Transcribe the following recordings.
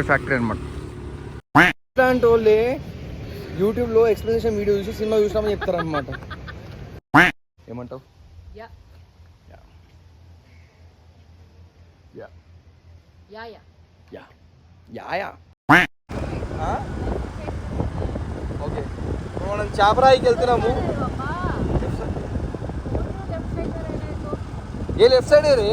Factory అనమాట. ఇట్లాంటి వాళ్ళే యూట్యూబ్లో ఎక్స్ప్లెనేషన్ వీడియో చూసి సినిమా చూసినామని చెప్తారనమాట. ఏమంటావు? ఓకే, మనం చాపరాయికి వెళ్తున్నాము. ఏ లెఫ్ట్ సైడ్ రే?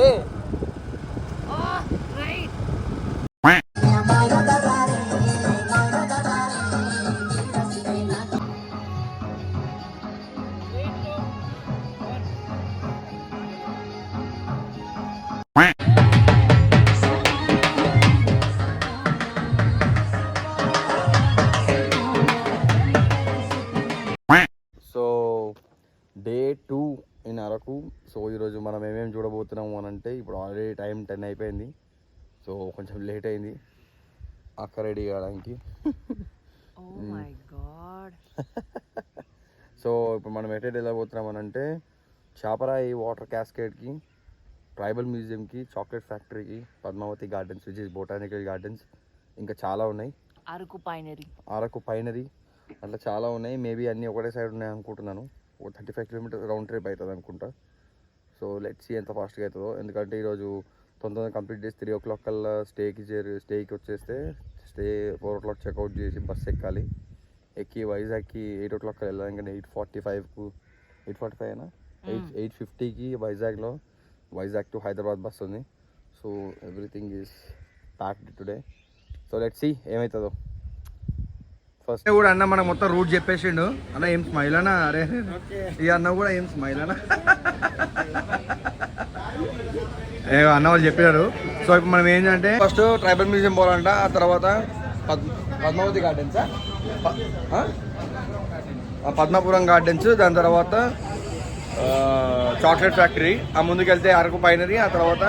So day 2 in Araku. So ఈరోజు మనం ఏమేమి చూడబోతున్నాము అని అంటే, ఇప్పుడు ఆల్రెడీ టైం 10 అయిపోయింది. సో కొంచెం లేట్ అయింది అక్క రెడీ కావడానికి. సో ఇప్పుడు మనం ఎటు వెళ్ళబోతున్నాం అని అంటే, చాపరాయి వాటర్ క్యాస్కేడ్కి, ట్రైబల్ మ్యూజియంకి, చాక్లెట్ ఫ్యాక్టరీకి, Padmavathi gardens which is botanical gardens, ఇంకా చాలా ఉన్నాయి. అరకు పైనరీ అట్లా చాలా ఉన్నాయి. మేబీ అన్నీ ఒకటే సైడ్ ఉన్నాయి అనుకుంటున్నాను. 35 కిలోమీటర్స్ రౌండ్ ట్రిప్ అవుతుంది అనుకుంటా. సో లెట్స్ సీ ఎంత ఫాస్ట్గా అవుతుందో. ఎందుకంటే ఈరోజు తొందరగా కంప్లీట్ చేసి 3 o'clock కల్లా స్టేకి వచ్చేస్తే 4 o'clock చెక్అవుట్ చేసి బస్సు ఎక్కాలి. ఎక్కి వైజాగ్కి 8 o'clock వెళ్ళాలి. ఇంకా 8:45 అయినా 8:50కి వైజాగ్ టు హైదరాబాద్ బస్ ఉంది. So everything is packed today. So let's see ఏమవుతుందో. ఫస్ట్ కూడా అన్న మనకు మొత్తం రూట్ చెప్పేసిండు. అన్న ఏం స్మైల్ అన్నా? అరే ఈ అన్న కూడా ఏం స్మైల్ అన్నా? అన్న వాళ్ళు చెప్పారు. సో ఇప్పుడు మనం ఏంటంటే, ఫస్ట్ ట్రైబల్ మ్యూజియం పోవాలంట, ఆ తర్వాత పద్మావతి గార్డెన్స్, పద్మాపురం గార్డెన్స్, దాని తర్వాత చాక్లెట్ ఫ్యాక్టరీ, ఆ ముందుకెళ్తే అరకు పైనరీ, ఆ తర్వాత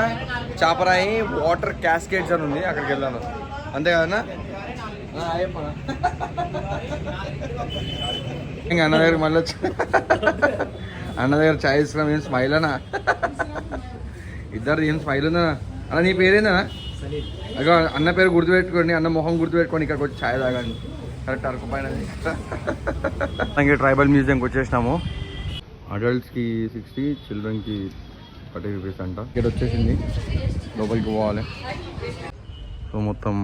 చాపరాయి వాటర్ క్యాస్కేడ్స్ అని ఉంది, అక్కడికి వెళ్ళాను. అంతే కదన్నా? ఇంకా అన్న దగ్గర మళ్ళీ అన్న దగ్గర ఛాయ్ ఇస్తున్నాం. ఏం స్మైల్ అన్నా? ఇద్దరు ఏం స్మైల్ ఉందన్నా? అన్న నీ పేరేందా? అయ్యో అన్న పేరు గుర్తుపెట్టుకోండి, అన్న మొహం గుర్తుపెట్టుకోండి, ఇక్కడికి వచ్చి ఛాయ్ తాగండి. కరెక్ట్ అరకు పైన. ఇంకా ట్రైబల్ మ్యూజియంకి వచ్చేసినాము. అడల్ట్స్కి 60, చిల్డ్రన్కి 30 రూపీస్ అంట. ఇక్కడ వచ్చేసింది, లోపలికి పోవాలి. సో మొత్తం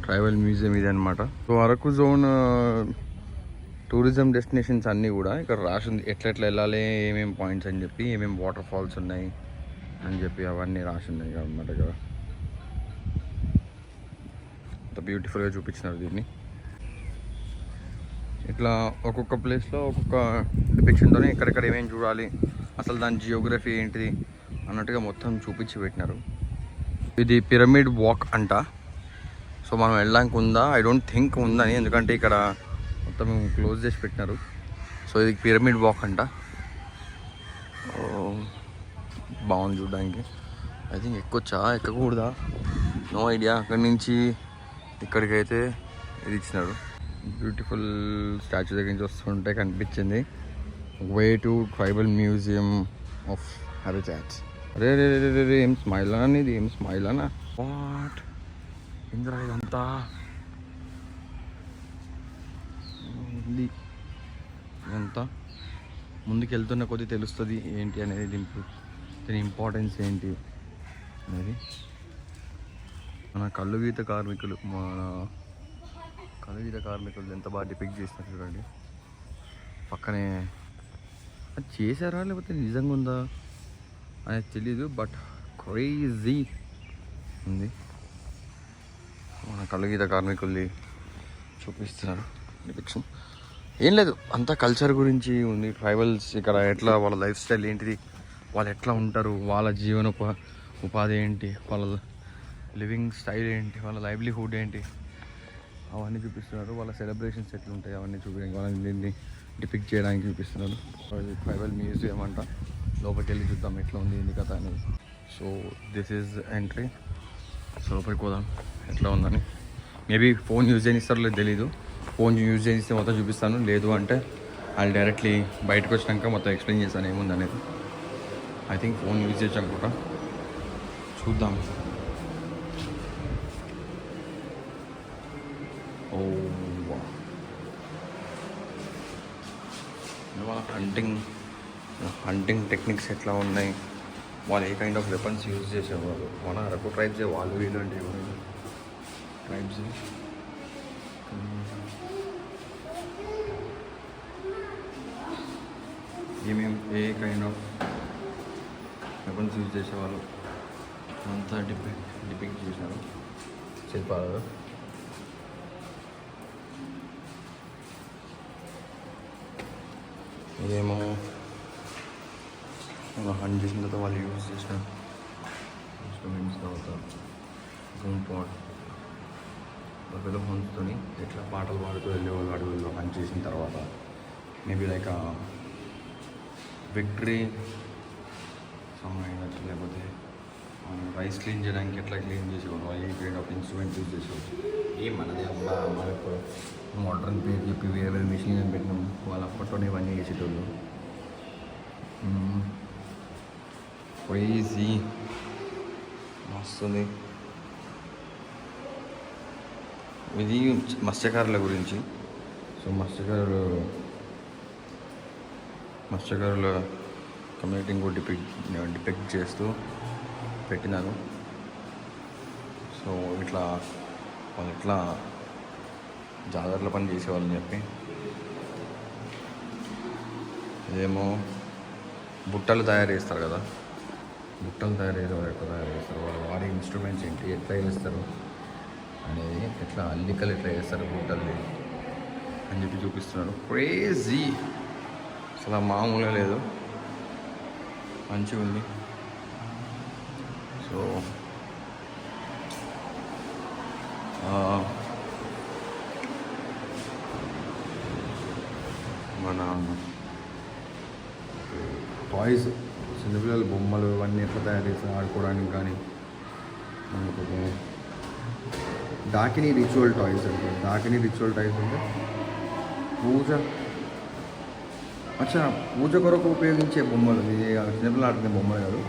ట్రైబల్ మ్యూజియం ఇది అనమాట. So Araku zone tourism destinations అన్నీ కూడా ఇక్కడ రాసింది, ఎట్లా వెళ్ళాలి, ఏమేమి పాయింట్స్ అని చెప్పి, ఏమేమి వాటర్ ఫాల్స్ ఉన్నాయి అని చెప్పి అవన్నీ రాసింది అనమాట. ఇక్కడ అంత బ్యూటిఫుల్గా చూపించినారు దీన్ని. ఇట్లా ఒక్కొక్క ప్లేస్లో ఒక్కొక్క డిపిక్షన్తోనే ఎక్కడెక్కడ ఏమేమి చూడాలి, అసలు దాని జియోగ్రఫీ ఏంటిది అన్నట్టుగా మొత్తం చూపించి పెట్టినారు. ఇది పిరమిడ్ వాక్ అంట. సో మనం వెళ్ళడానికి ఉందా? ఐ డోంట్ థింక్ ఉందని, ఎందుకంటే ఇక్కడ మొత్తం క్లోజ్ చేసి పెట్టినారు. సో ఇది పిరమిడ్ వాక్ అంట. బాగుంది చూడడానికి. ఐ థింక్ ఎక్కకూడదా? No idea. అక్కడి నుంచి ఇక్కడికైతే ఇది ఇచ్చినారు. బ్యూటిఫుల్ స్టాచ్యూ దగ్గర నుంచి వస్తుంటే కనిపించింది, way to tribal museum of habitats. అరే రే ఏం స్మైల్ అన్నా? ఇది ఏం స్మైల్ అన్నా? వాట్ ఇంద్రా ఇదంతా ఇదంతా ముందుకు వెళ్తున్న కొద్దీ తెలుస్తుంది ఏంటి అనేది, దీని ఇంపార్టెన్స్ ఏంటి అనేది. మన కళ్ళుగీత కార్మికులు ఎంత బాగా డిపిక్ట్ చేసినారు చూడండి. పక్కనే అది చేశారా లేకపోతే నిజంగా ఉందా అనేది తెలీదు, బట్ క్రేజీ ఉంది. మన కళ్ళుగీత కార్మికుల్ని చూపిస్తున్నారు డిపిక్షన్. ఏం లేదు, అంతా కల్చర్ గురించి ఉంది. ట్రైబల్స్ ఇక్కడ ఎట్లా, వాళ్ళ లైఫ్ స్టైల్ ఏంటిది, వాళ్ళు ఎట్లా ఉంటారు, వాళ్ళ ఉపాధి ఏంటి, వాళ్ళ లివింగ్ స్టైల్ ఏంటి, వాళ్ళ లైవ్లీహుడ్ ఏంటి, అవన్నీ చూపిస్తున్నారు. వాళ్ళ సెలబ్రేషన్స్ ఎట్లా ఉంటాయి అవన్నీ చూపించడానికి, వాళ్ళని దీన్ని డిపిక్ట్ చేయడానికి చూపిస్తున్నారు. ట్రైబల్ మ్యూజియం అంట. లోపలికి వెళ్ళి చూద్దాం ఎట్లా ఉంది ఏంది కథ అనేది. So this is entry. So లోపలికి పోదాం ఎట్లా ఉందని. మేబీ ఫోన్ యూజ్ చేయనిస్తారో లేదు తెలీదు. ఫోన్ యూజ్ చేస్తే మొత్తం చూపిస్తాను, లేదు అంటే వాళ్ళు డైరెక్ట్లీ బయటకు వచ్చినాక మొత్తం ఎక్స్ప్లెయిన్ చేస్తాను ఏముంది అనేది. ఐ థింక్ ఫోన్ యూజ్ చేసాం కూడా చూద్దాం. ఓ వాళ్ళ హంటింగ్ టెక్నిక్స్ ఎట్లా ఉన్నాయి, వాళ్ళు ఏ కైండ్ ఆఫ్ వెపన్స్ యూజ్ చేసేవారు. మన అరకు ట్రైబ్సే వాళ్ళు వీళ్ళు అంటే ట్రైబ్స్. ఏమేమి ఏ కైండ్ ఆఫ్ వెపన్స్ యూజ్ చేసేవాళ్ళు అంతా డిపిక్ట్ చేశారు శిల్పాలలో. ఇదేమో హంట్ చేసిన తర్వాత వాళ్ళు యూజ్ చేసిన ఇన్స్ట్రుమెంట్స్, తర్వాత గూమ్ పాట్ బఫెలో హోన్స్తో ఎట్లా పాటలు పాడుతూ వెళ్ళేవాళ్ళు అడవుల్లో హంట్ చేసిన తర్వాత. మేబీ లైక్ విక్టరీ సాంగ్ అయినట్టు, లేకపోతే రైస్ క్లీన్ చేయడానికి ఎట్లా క్లీన్ చేసేవాళ్ళు, ఏ కైండ్ ఆఫ్ ఇన్స్ట్రుమెంట్ యూజ్ చేసేవాళ్ళు. ఏం మనదే అబ్బా, మనకు మోడర్న్ పేరు చెప్పి వేరే వేరే మిషన్ అని పెట్టినాం. వాళ్ళు అప్పట్లోనే ఇవన్నీ చేసేటోళ్ళు. క్రేజీ వస్తుంది. ఇది మత్స్యకారుల గురించి. సో మత్స్యకారుల కమ్యూనిటీని కూడా డిపెక్ట్ చేస్తూ పెట్టినాను. సో ఇట్లా వాళ్ళు ఇట్లా జాగ్రత్తల పని చేసేవాళ్ళని చెప్పి. ఇదేమో బుట్టలు తయారు చేస్తారు కదా, బుట్టలు తయారు చేసేవారు ఎట్లా తయారు చేస్తారు, వాళ్ళు వాడే ఇన్స్ట్రుమెంట్స్ ఏంటి, ఎట్లా చేస్తారు అనేది, ఎట్లా అల్లికలు ఎట్లా చేస్తారు బుట్టలు అని చెప్పి చూపిస్తున్నారు. క్రేజీ, అసలు మామూలుగా లేదు, మంచిగా ఉంది. సో మన టాయ్స్, చిన్నపిల్లల బొమ్మలు ఇవన్నీ ఎట్లా తయారు చేస్తారు ఆడుకోవడానికి కానీ. మనకు డాకినీ రిచువల్ టాయ్స్ అంటే, డాకినీ రిచువల్ టాయ్స్ అంటే పూజ కొరకు ఉపయోగించే బొమ్మలు. ఇది చిన్నపిల్లలు ఆడుకునే బొమ్మలు కాదు,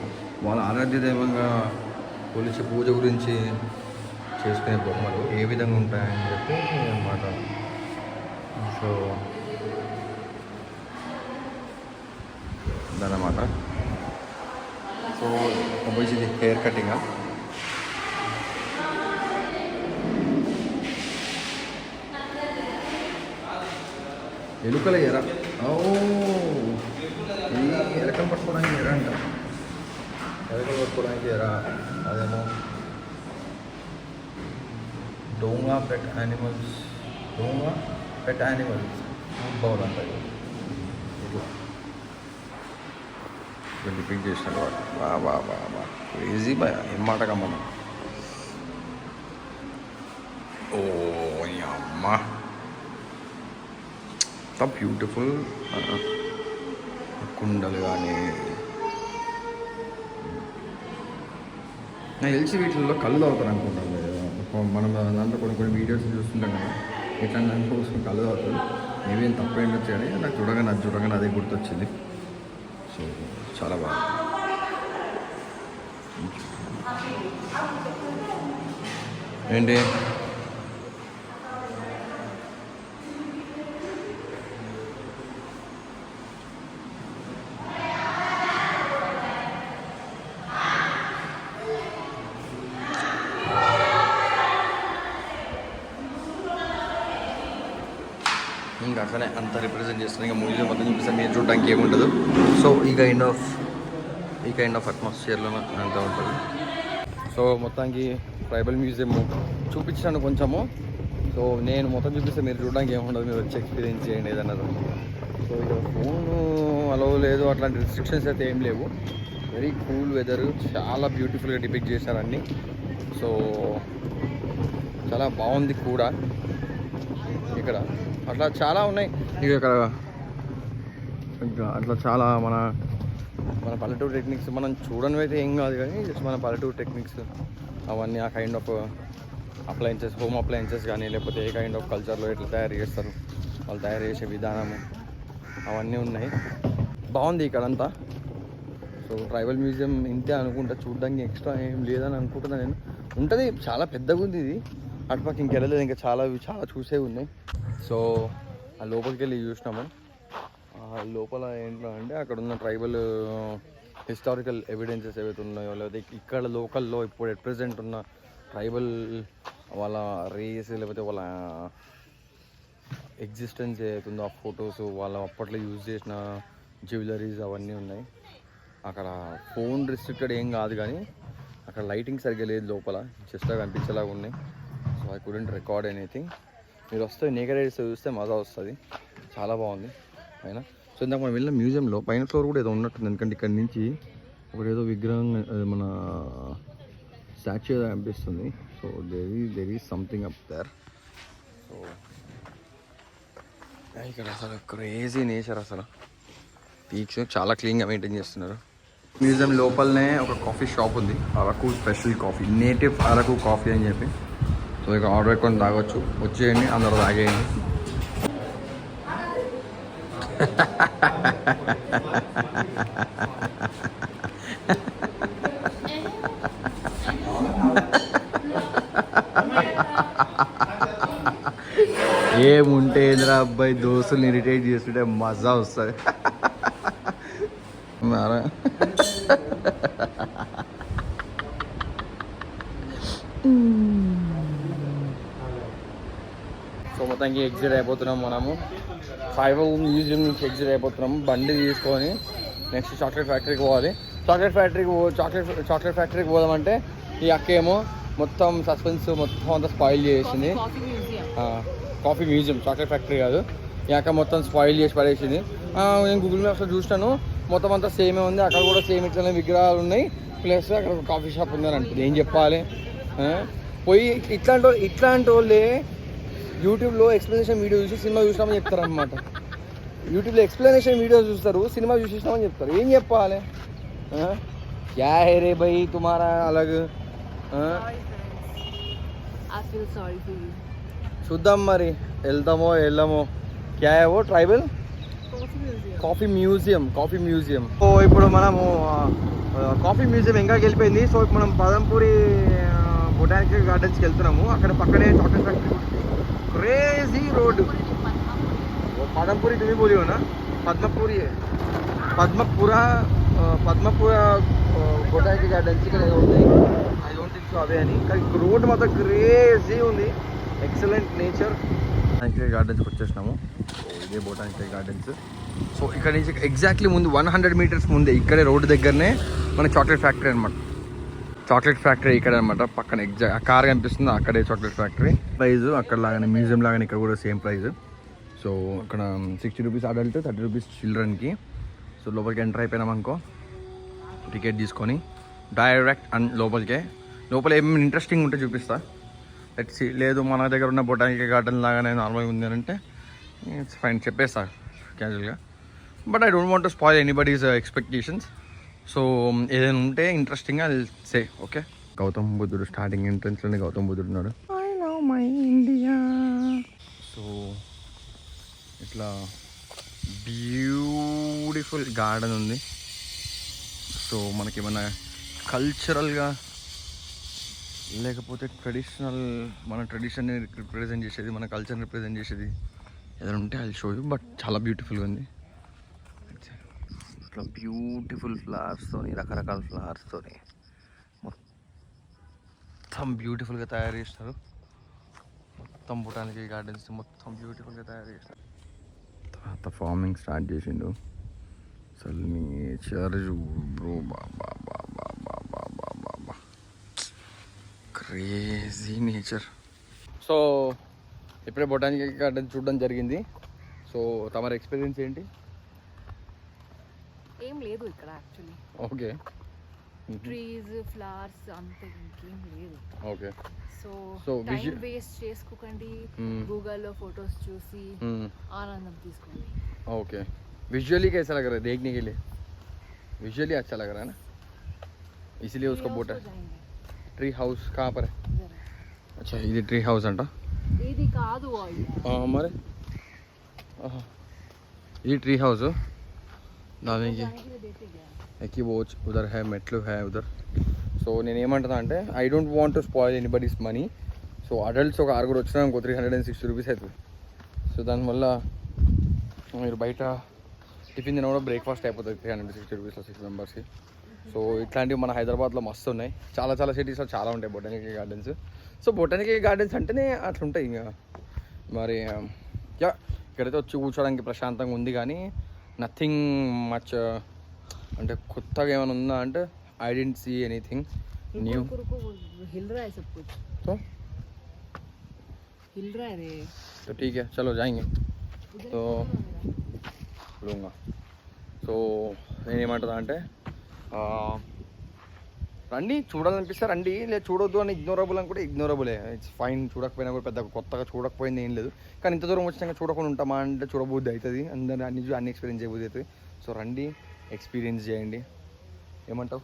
వాళ్ళ ఆరాధ్య దైవంగా కొలిచి పూజ గురించి చేసుకునే బొమ్మలు ఏ విధంగా ఉంటాయని చెప్పి అన్నమాట. సో అదన్నమాట. సో వచ్చి ఇది హెయిర్ కటింగ్. ఎలుకల ఎర, ఈ ఎలకలు పట్టుకోవడానికి ఎర అంట, ఎలకలు పట్టుకోవడానికి ఎర. అదేమో donga pet animals food bowl అంటారు. ఇట్లా డిపిక్ట్ చేసినాడు వాడు. బా క్రేజీ భయ, ఏం మాట కమ్మను. ఓ అమ్మ, ఎంత బ్యూటిఫుల్ కుండలు కానీ. నాకు తెలిసి వీటిల్లో కళ్ళు అవుతారు అనుకుంటాను. మనం దాంట్లో కొన్ని వీడియోస్ చూస్తుంటాం కదా, ఇట్లా దాంట్లో కళ్ళు అవుతారు. మేమేం తప్ప ఏంటొచ్చు కానీ నాకు చూడగానే అదే గుర్తొచ్చింది. సో చాలా బాగా. ఏంటి ఇంకా అట్లనే అంతా రిప్రజెంట్ చేస్తున్నాను. ఇంకా మూవీలో మొత్తం చూపిస్తాను, మీరు చూడడానికి ఏముండదు. సో ఈ కైండ్ ఆఫ్ అట్మాస్ఫియర్లో అంతా ఉంటుంది. సో మొత్తానికి ట్రైబల్ మ్యూజియం చూపించాను కొంచెము. సో నేను మొత్తం చూపిస్తే మీరు చూడడానికి ఏముండదు, మీరు వచ్చి ఎక్స్పీరియన్స్ చేయండి ఏదన్నా. సో ఇక ఫోను అలో లేదు, అట్లాంటి రిస్ట్రిక్షన్స్ అయితే ఏం లేవు. వెరీ కూల్ వెదర్, చాలా బ్యూటిఫుల్గా డిపిక్ట్ చేశారు అన్నీ. సో చాలా బాగుంది కూడా. ఇక్కడ అట్లా చాలా ఉన్నాయి. ఇక్కడ అట్లా చాలా మన పల్లెటూరు టెక్నిక్స్ మనం చూడనివి అయితే ఏం కాదు, కానీ జస్ట్ మన పల్లెటూరు టెక్నిక్స్ అవన్నీ ఆ kind of appliances, home appliances కానీ లేకపోతే ఏ కైండ్ ఆఫ్ కల్చర్లో ఎట్లా తయారు చేస్తారు, వాళ్ళు తయారు చేసే విధానము అవన్నీ ఉన్నాయి. బాగుంది ఇక్కడంతా. సో ట్రైబల్ మ్యూజియం ఇంతే అనుకుంటా, చూడడానికి ఎక్స్ట్రా ఏం లేదని అనుకుంటున్నా నేను. ఉంటుంది, చాలా పెద్దగా ఉంది ఇది. అటుపక్క ఇంకెళ్ళలేదు, ఇంకా చాలా చూసే ఉన్నాయి. సో ఆ లోపలికి వెళ్ళి చూసినాము. లోపల ఏంటో అంటే అక్కడ ఉన్న ట్రైబల్ హిస్టారికల్ ఎవిడెన్సెస్ ఏవైతే ఉన్నాయో, లేకపోతే ఇక్కడ లోకల్లో ఇప్పుడు ఎట్ ప్రెజెంట్ ఉన్న ట్రైబల్ వాళ్ళ రేస్ లేకపోతే వాళ్ళ ఎగ్జిస్టెన్స్ ఏదైతుందో ఆ ఫొటోస్, వాళ్ళ అప్పట్లో యూజ్ చేసిన జ్యువెలరీస్ అవన్నీ ఉన్నాయి. అక్కడ ఫోన్ రిస్ట్రిక్టెడ్ ఏం కాదు, కానీ అక్కడ లైటింగ్ సరిగ్గా లేదు, లోపల జస్ట్ కనిపించేలాగా ఉన్నాయి. So I couldn't record anything. మీరు వస్తే నేకెడ్ ఐస్ చూస్తే మజా వస్తుంది, చాలా బాగుంది పైన. సో ఇందాక మనం వెళ్ళిన మ్యూజియంలో పైన ఫ్లోర్ కూడా ఏదో ఉన్నట్టుంది, ఎందుకంటే ఇక్కడ నుంచి ఒకటి ఏదో విగ్రహం మన స్టాచ్యూ ఏదో అనిపిస్తుంది. So there is something up there. సో ఇక్కడ అసలు క్రేజీ నేచర్, అసలు పీక్స్ చాలా క్లీన్గా మెయింటైన్ చేస్తున్నారు. మ్యూజియం లోపలనే ఒక కాఫీ షాప్ ఉంది, Araku special coffee, native Araku coffee అని చెప్పి. సో ఇక ఆర్డర్ పెట్టుకొని తాగొచ్చు, వచ్చేయండి అందరూ తాగేయండి. ఏముంటే ఏంద్రా అబ్బాయి, దోస్తుల్ని ఇరిటేట్ చేస్తుంటే మజా వస్తుంది. సో మొత్తానికి ఎగ్జిట్ అయిపోతున్నాం మనము. ట్రైబల్ మ్యూజియం నుంచి ఎగ్జిట్ అయిపోతున్నాము. బండి తీసుకొని నెక్స్ట్ చాక్లెట్ ఫ్యాక్టరీకి పోవాలి. చాక్లెట్ ఫ్యాక్టరీకి పోదామంటే ఈ అక్కేమో మొత్తం సస్పెన్స్ మొత్తం అంతా స్పాయిల్ చేసింది. కాఫీ మ్యూజియం, చాక్లెట్ ఫ్యాక్టరీ కాదు. ఈ అక్క మొత్తం స్పాయిల్ చేసి పడేసింది. నేను గూగుల్ మ్యాప్స్లో చూసినాను, మొత్తం అంతా సేమే ఉంది. అక్కడ కూడా సేమ్ ఇట్లనే విగ్రహాలు ఉన్నాయి, ప్లస్ అక్కడ కాఫీ షాప్ ఉందని అంటుంది. ఏం చెప్పాలి, పోయి ఇట్లాంటి వాళ్ళే యూట్యూబ్లో ఎక్స్ప్లెనేషన్ వీడియో చూసి సినిమా చూసినామని చెప్తారు అనమాట. యూట్యూబ్లో ఎక్స్ప్లెనేషన్ వీడియో చూస్తారు, సినిమా చూసేసినామని చెప్తారు. ఏం చెప్పాలి, క్యా హై రే భయ్ తుమారా అలగ్. చూద్దాం మరి, వెళ్తామో వెళ్ళమో. క్యా హై ఓ ట్రైబల్ కాఫీ మ్యూజియం. సో ఇప్పుడు మనము కాఫీ మ్యూజియం ఇంకా వెళ్ళిపోయింది. సో ఇప్పుడు మనం పదంపూరి బొటానికల్ గార్డెన్స్కి వెళ్తున్నాము. అక్కడ పక్కనే చాక్లెట్ ఫ్యాక్టరీ, క్రేజీ రోడ్డు. పదంపూరి తుమి బోలి హో నా, పద్మపుర బొటానికల్ గార్డెన్స్ ఇక్కడ ఉంటాయి. ఐ డోంట్ థింక్ సో అవే అని, కానీ రోడ్డు మాత్రం క్రేజీ ఉంది. Excellent nature. బొటానికల్ గార్డెన్స్కి వచ్చేసినాము. ఇదే బొటానికల్ గార్డెన్స్. సో ఇక్కడ నుంచి ఎగ్జాక్ట్లీ ముందు 100 మీటర్స్ ముందే ఇక్కడే రోడ్డు దగ్గరనే మన చాక్లెట్ ఫ్యాక్టరీ అనమాట. చాక్లెట్ ఫ్యాక్టరీ ఇక్కడ అనమాట, పక్కన ఎగ్జాక్ట్ కార్ కనిపిస్తుంది, అక్కడే చాక్లెట్ ఫ్యాక్టరీ. ప్రైస్ అక్కడ లాగానే మ్యూజియం లాగానే ఇక్కడ కూడా సేమ్ ప్రైస్. సో ఇక్కడ 60 రూపీస్ అడల్ట్, 30 రూపీస్ చిల్డ్రన్కి. సో లోపలికి ఎంటర్ అయిపోయినామనుకో, టికెట్ తీసుకొని డైరెక్ట్ లోపలికే. లోపల ఏమేమి ఇంట్రెస్టింగ్ ఉంటే చూపిస్తా. Let's see. లేదు మన దగ్గర ఉన్న బొటానికల్ గార్డెన్ లాగానే నార్మల్గా ఉంది అని అంటే ఇట్స్ ఫైన్, చెప్పేస్తా క్యాజువల్గా. But I don't want to spoil anybody's expectations. So ఏదైనా ఉంటే ఇంట్రెస్టింగ్గా సే ఓకే. గౌతమ్ బుద్ధుడు స్టార్టింగ్ ఎంట్రన్స్లోనే గౌతమ్ బుద్ధుడు ఉన్నాడు. I love my India. So ఇట్లా బ్యూటిఫుల్ గార్డెన్ ఉంది. సో మనకి ఏమన్నా కల్చరల్గా లేకపోతే మన ట్రెడిషన్ని రిప్రజెంట్ చేసేది, మన కల్చర్ని రిప్రజెంట్ చేసేది ఏదైనా ఉంటే అది షో యూ. బట్ చాలా బ్యూటిఫుల్గా ఉంది. ఇట్లా బ్యూటిఫుల్ ఫ్లవర్స్తోని, రకరకాల ఫ్లవర్స్తోని మొత్తం బ్యూటిఫుల్గా తయారు చేస్తారు. మొత్తం బొటానికల్ గార్డెన్స్ మొత్తం బ్యూటిఫుల్గా తయారు చేస్తారు. తర్వాత ఫార్మింగ్ స్టార్ట్ చేసిండు. అసలు నేచర్ బ్రో, బాబా క్రేజీ నేచర్. సో ఇప్పుడే బొటానికల్ గార్డెన్ చూడడం జరిగింది. సో తమరి ఎక్స్పీరియన్స్ ఏంటి? ఏం లేదు ఇక్కడ యాక్చువల్లీ. ఓకే. ట్రీస్, ఫ్లవర్స్ అంతే, ఇంకేం లేదు. ఓకే. సో టైం వేస్ట్ చేసుకోకండి, గూగుల్లో फोटोज చూసి आनंद తీసుకోండి. ओके. विजुअली कैसा लग रहा है देखने के लिए? विजुअली अच्छा लग रहा है ना, इसलिए उसको बोटा ट्री हाउस कहाँ पर है? అచ్చా ఇది ట్రీ హౌస్ అంట. ఇది కాదు మరి ఇది ట్రీ హౌస్. దానికి ఎక్కిపోవచ్చు. ఉదర్ హై మెట్లు హై ఉదర్. సో నేను ఏమంటున్నా అంటే I don't want to spoil anybody's money. So adults ఒక 6 వచ్చినా ఇంకో 360 రూపీస్ అవుతుంది. సో దానివల్ల మీరు బయట టిఫిన్ తిన కూడా బ్రేక్ఫాస్ట్ అయిపోతుంది 360 రూపీస్లో 6 మెంబర్స్కి. సో ఇట్లాంటివి మన హైదరాబాద్లో మస్తు ఉన్నాయి. చాలా చాలా సిటీస్లో చాలా ఉంటాయి botanical gardens. So botanical gardens అంటేనే అట్లా ఉంటాయి. ఇంకా మరి ఇక్కడైతే వచ్చి కూర్చోడానికి ప్రశాంతంగా ఉంది, కానీ నథింగ్ మచ్ అంటే కొత్తగా ఏమైనా ఉందా అంటే I don't see anything new. हिल रहा है सब कुछ, तो हिल रहा है रे. तो ठीक है चलो जाएंगे. तो लूँगा. సో నేనేమంటుందా అంటే రండి, చూడాలనిపిస్తే రండి, లేదు చూడొద్దు అని ఇగ్నోరబుల్ అని కూడా ఇగ్నోరబులే. It's fine. చూడకపోయినా కూడా పెద్ద కొత్తగా చూడకపోయింది ఏం లేదు. కానీ ఇంత దూరం వచ్చినాక చూడకుండా ఉంటామా అంటే చూడబుద్ధి అవుతుంది. అందరినీ అన్ని ఎక్స్పీరియన్స్ చేయబుద్ధి అవుతుంది. సో రండి, ఎక్స్పీరియన్స్ చేయండి. ఏమంటావు?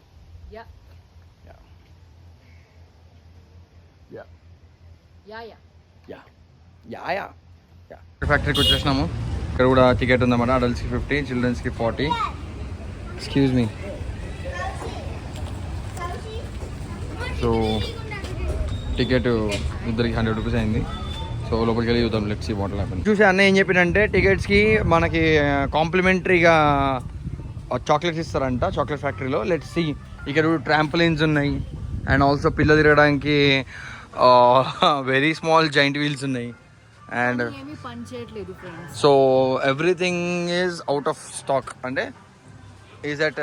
ఫ్యాక్టరీకి వచ్చేసినాము. ఇక్కడ కూడా టికెట్ ఉందన్నమాట. అడల్ట్స్కి 50, చిల్డ్రన్స్కి 40. Excuse me. సో టికెట్ ఇద్దరికి 100 రూపీస్ అయింది. సో లోపలికి వెళ్ళి చూద్దాం. Let's see what will happen. చూసి అన్న ఏం చెప్పిందంటే టికెట్స్కి మనకి కాంప్లిమెంటరీగా చాక్లెట్స్ ఇస్తారంట చాక్లెట్ ఫ్యాక్టరీలో. Let's see. ఇక్కడ ట్రాంపోలిన్స్ ఉన్నాయి అండ్ ఆల్సో పిల్లలు తిరగడానికి వెరీ స్మాల్ జైంట్ వీల్స్ ఉన్నాయి. And so everything is out of stock. అంటే ఈజ్ అట్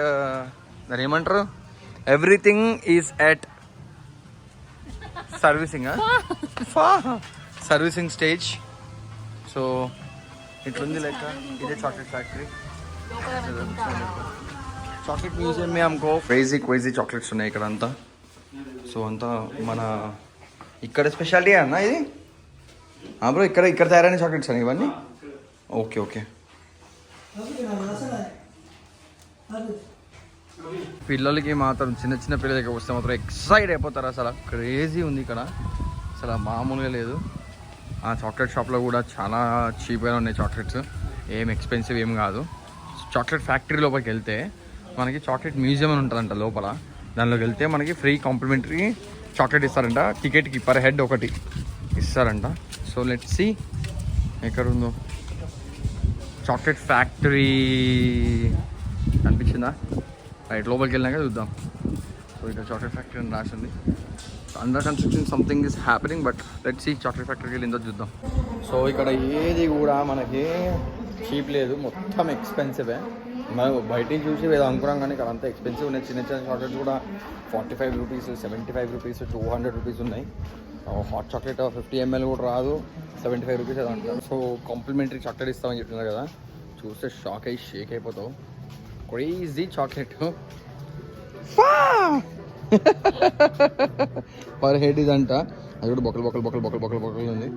దాని ఏమంటారు, everything is at servicing stage. So ఇట్లుంది లెక్క. ఇదే చాక్లెట్ ఫ్యాక్టరీ. చాక్లెట్ మ్యూజియం में हमको క్రేజీ చాక్లెట్స్ ఉన్నాయి ఇక్కడ అంతా. సో అంతా మన ఇక్కడ స్పెషాలిటీ అన్న ఇది బ్రో. ఇక్కడ తయారైన చాక్లెట్స్ అని ఇవన్నీ. ఓకే. పిల్లలకి మాత్రం చిన్న పిల్లలకి వస్తే మాత్రం ఎక్సైట్ అయిపోతారు. అసలు క్రేజీ ఉంది ఇక్కడ, అసలు మామూలుగా లేదు. ఆ చాక్లెట్ షాప్లో కూడా చాలా చీప్గా ఉన్నాయి చాక్లెట్స్, ఏం ఎక్స్పెన్సివ్ ఏం కాదు. చాక్లెట్ ఫ్యాక్టరీ లోపలికి వెళ్తే మనకి చాక్లెట్ మ్యూజియం అని ఉంటుందంట లోపల. దానిలోకి వెళ్తే మనకి ఫ్రీ కాంప్లిమెంటరీ చాక్లెట్ ఇస్తారంట. టికెట్కి పర్ హెడ్ ఒకటి ఇస్తారంట. సో లెట్స్ సీ ఎక్కడ ఉందో చాక్లెట్ ఫ్యాక్టరీ. అనిపించిందా? రైట్, లోపలికి వెళ్ళినాక చూద్దాం. సో ఇక్కడ చాక్లెట్ ఫ్యాక్టరీ అని రాసింది. Under construction something is happening, but let's see chocolate ఫ్యాక్టరీకి వెళ్ళిందో చూద్దాం. సో ఇక్కడ ఏది కూడా మనకి చీప్ లేదు, మొత్తం ఎక్స్పెన్సివే. మనం బయటికి చూసి ఏదో అనుకున్నాం కానీ ఇక్కడ అంతా ఎక్స్పెన్సివ్ ఉన్నాయి. చిన్న చాక్లెట్స్ కూడా 45 రూపీస్, 75 రూపీస్, 200 రూపీస్ ఉన్నాయి. హాట్ చాక్లెట్ 50 ml కూడా రాదు, 75 రూపీస్ ఏదో అంటారు. సో కాంప్లిమెంటరీ చాక్లెట్ ఇస్తామని చెప్తున్నారు కదా, చూస్తే షాక్ అయ్యి షేక్ అయిపోతావు. క్రేజీ చాక్లెట్ పర్ హెడ్ ఇదంట. అది కూడా బొక్కలు ఉంది.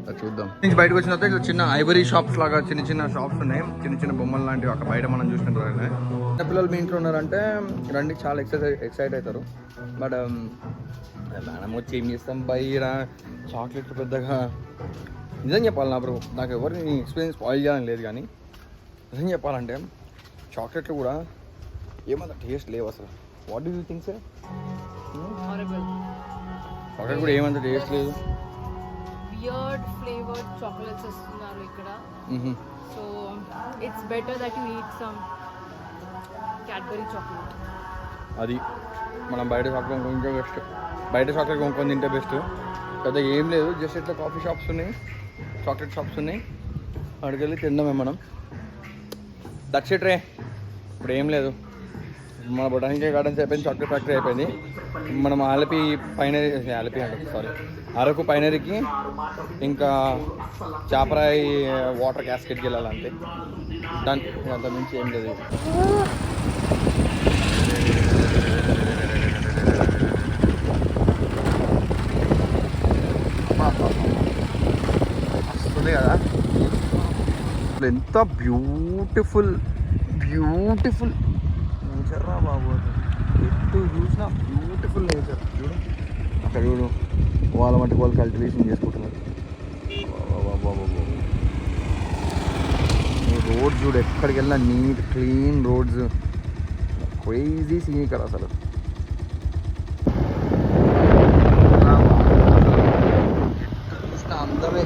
అది చూద్దాం. నుంచి బయటకు వచ్చిన తర్వాత ఇట్లా చిన్న ఐవరీ షాప్స్ లాగా చిన్న షాప్స్ ఉన్నాయి. చిన్న బొమ్మలు లాంటివి అక్కడ బయట మనం చూసుకుంటారు. చిన్న పిల్లలు మీ ఇంట్లో ఉన్నారంటే రండి, చాలా ఎక్సైట్ అవుతారు. బట్ మనం వచ్చి ఏం చేస్తాం బయట చాక్లెట్లు పెద్దగా. నిజం చెప్పాలి నా బ్రో, నాకు ఎవరిని ఎక్స్పీరియన్స్ స్పాయిల్ చేయాలని లేదు, కానీ నిజం చెప్పాలంటే చాక్లెట్లు కూడా ఏమంత టేస్ట్ లేవు అసలు. What do you think sir? Chocolate కూడా ఏమంత టేస్ట్ లేదు. Weird flavored chocolates ఇస్తున్నారు ఇక్కడ. So it's better that you eat some Cadbury chocolate. అది మనం బయట చాక్లెట్ కొనుక్కుంటే బెస్ట్. బయట చాక్లెట్ కొనుక్కొని తింటే బెస్ట్. పెద్దగా ఏం లేదు, జస్ట్ ఇట్లా కాఫీ షాప్స్ ఉన్నాయి, చాక్లెట్ షాప్స్ ఉన్నాయి, అక్కడికి వెళ్ళి తిందామే మనం. దట్స్ ఇట్ రే. ఇప్పుడు ఏం లేదు, మన బొటానికల్ గార్డెన్స్ అయిపోయింది, చాక్లెట్ ఫ్యాక్టరీ అయిపోయింది. మనం అరకు పైనరీకి ఇంకా చాపరాయి వాటర్ క్యాస్కెట్కి వెళ్ళాలంటే దానికి అంత మించి ఏం లేదు. వస్తుంది కదా, ఎంత బ్యూటిఫుల్ నేచర్ రా బాబు. ఎటు చూసినా బ్యూటిఫుల్ నేచర్. చూడు అక్కడ చూడు, ఓ వాళ్ళ మటుకు వాళ్ళు కల్టివేషన్ చేసుకుంటున్నారు. రోడ్స్ చూడు, ఎక్కడికి వెళ్ళినా neat clean roads, crazy scene ఇక్కడ అసలు. చూసిన అందమే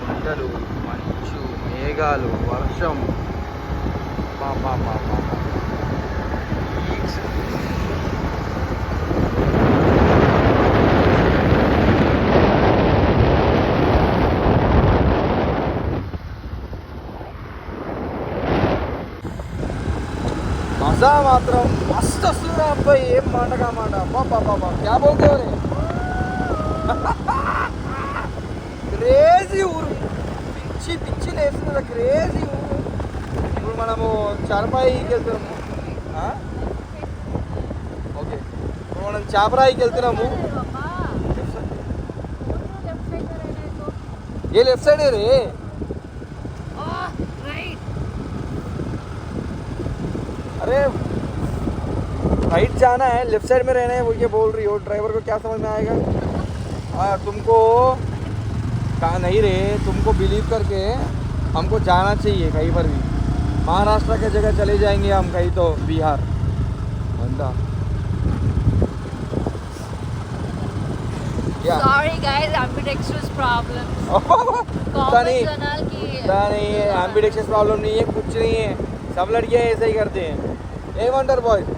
కొండలు, మంచు, మేఘాలు, వర్షం, మజా మాత్రం మస్తు వస్తుందా అబ్బాయి, ఏం మాటగా మాట. బాబా క్యా బోల్తే రే, క్రేజీ ఊరు, పిచ్చి లేస్తుంది, క్రేజీ ఊరు. ఇప్పుడు మనము చార్పాయికి వెళ్తున్నాము. ఓకే, ఇప్పుడు మనం చాపరాయికి వెళ్తున్నాము. ఏ लेफ्ट साइड है रे? अरे राइट जाना है, लेफ्ट साइड में रहना है, वो ये बोल रही हो. ड्राइवर को क्या समझ में आएगा? तुमको कहा नहीं रे, तुमको बिलीव करके हमको जाना चाहिए कहीं पर भी. महाराष्ट्र के जगह चले जाएंगे हम, कहीं तो बिहार बंदा. Sorry guys, ambidextrous problems. नहीं ambidextrous problem नहीं है, कुछ नहीं है. सब लड़कियाँ ऐसे ही करते हैं. ఏమంటారు బాయ్స్?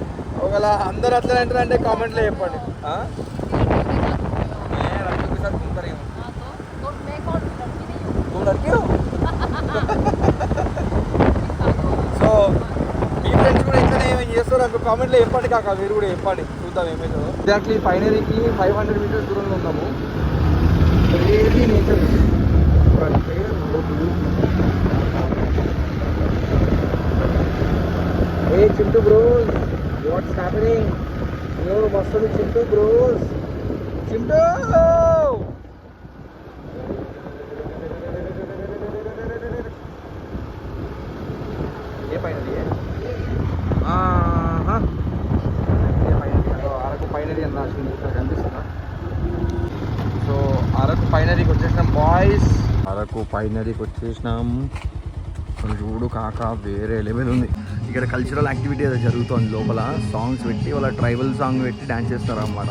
ఒకవేళ అందరు అట్లా అంటారంటే కామెంట్లో చెప్పండి. సో మీ ఫ్రెండ్స్ కూడా ఇట్లనే ఏమేమి చేస్తారో నాకు కామెంట్లో చెప్పండి కాక, మీరు కూడా చెప్పండి, చూద్దాం ఏమైందో. ఎగ్జాక్ట్లీ ఫైనరీకి 500 మీటర్స్ దూరంలో ఉన్నాము. Crazy nature. Hey Chintu bros, what's happening? Yo, what's up Chintu bros? Chintu! ये फाइनली है. हाँ. ये फाइनली. అరకు ఫైనరీ అని రాసింది ఇక్కడ కనిపిస్తుందా? సో అరకు ఫైనరీకి వచ్చేసినాం బాయ్స్. అరకు ఫైనరీకి వచ్చేసినాం. చూడు కాక వేరే లెవెల్ ఉంది. ఇక్కడ కల్చరల్ యాక్టివిటీ ఏదో జరుగుతుంది లోపల. సాంగ్స్ పెట్టి వాళ్ళ ట్రైబల్ సాంగ్ పెట్టి డ్యాన్స్ చేస్తారు అన్నమాట.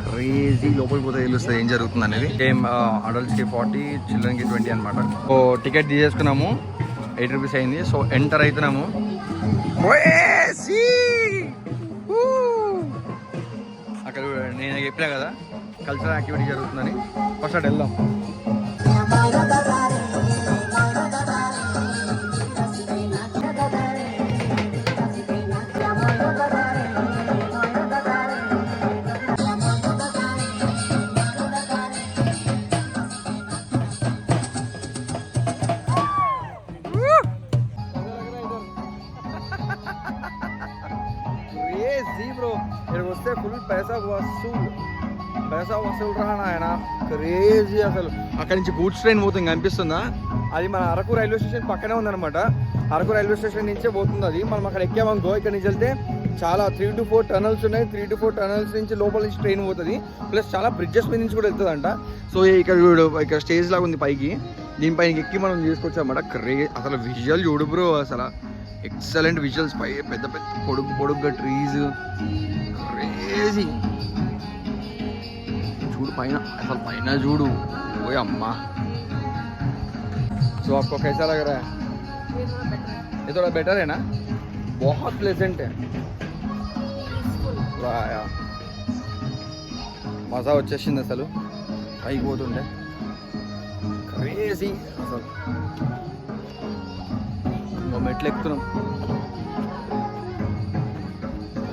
క్రేజీ. లోపలికి పోతే తెలుస్తుంది ఏం జరుగుతుంది అనేది. సేమ్ అడల్ట్స్కి 40, చిల్డ్రన్కి 20 అనమాట. సో టికెట్ తీసేసుకున్నాము, 8 రూపీస్ అయింది. సో ఎంటర్ అవుతున్నాము. అక్కడ నేను చెప్పినా కదా కల్చరల్ యాక్టివిటీ జరుగుతుందని. ఫస్ట్ అటు వెళ్దాం. వస్తే ఫుల్ పైసా వసూలు రానా ఆయన. క్రేజీ అసలు. అక్కడి నుంచి గూడ్స్ ట్రైన్ పోతుంది, కనిపిస్తుందా? అది మన అరకు రైల్వే స్టేషన్ పక్కనే ఉందన్నమాట. అరకు రైల్వే స్టేషన్ నుంచే పోతుంది అది. మనం అక్కడ ఎక్కామనుకో, ఇక్కడ నుంచి వెళ్తే చాలా 3 to 4 టనల్స్ ఉన్నాయి. 3 to 4 టనల్స్ నుంచి లోపల నుంచి ట్రైన్ పోతుంది. ప్లస్ చాలా బ్రిడ్జెస్ మీద నుంచి కూడా వెళ్తుందంట. సో ఇక్కడ స్టేజ్ లాగా ఉంది పైకి, దీనిపైన ఎక్కి మనం చేసుకోవచ్చన్నమాట. అసలు విజువల్ చూడు బ్రో, అసలు ఎక్సలెంట్ విజువల్స్. పై పెద్ద పొడుగ్గా ట్రీస్, క్రేజీ. చూడు పైన, అసలు పైన చూడు. ఓయ్ అమ్మా. సో आपको कैसा लग रहा है? ये थोड़ा बेटर है ना? बहुत प्लेजेंट है. మజా వచ్చేసింది అసలు. పైకి పోతుండే క్రేజీ అసలు. మెట్లు ఎక్కుతున్నాం.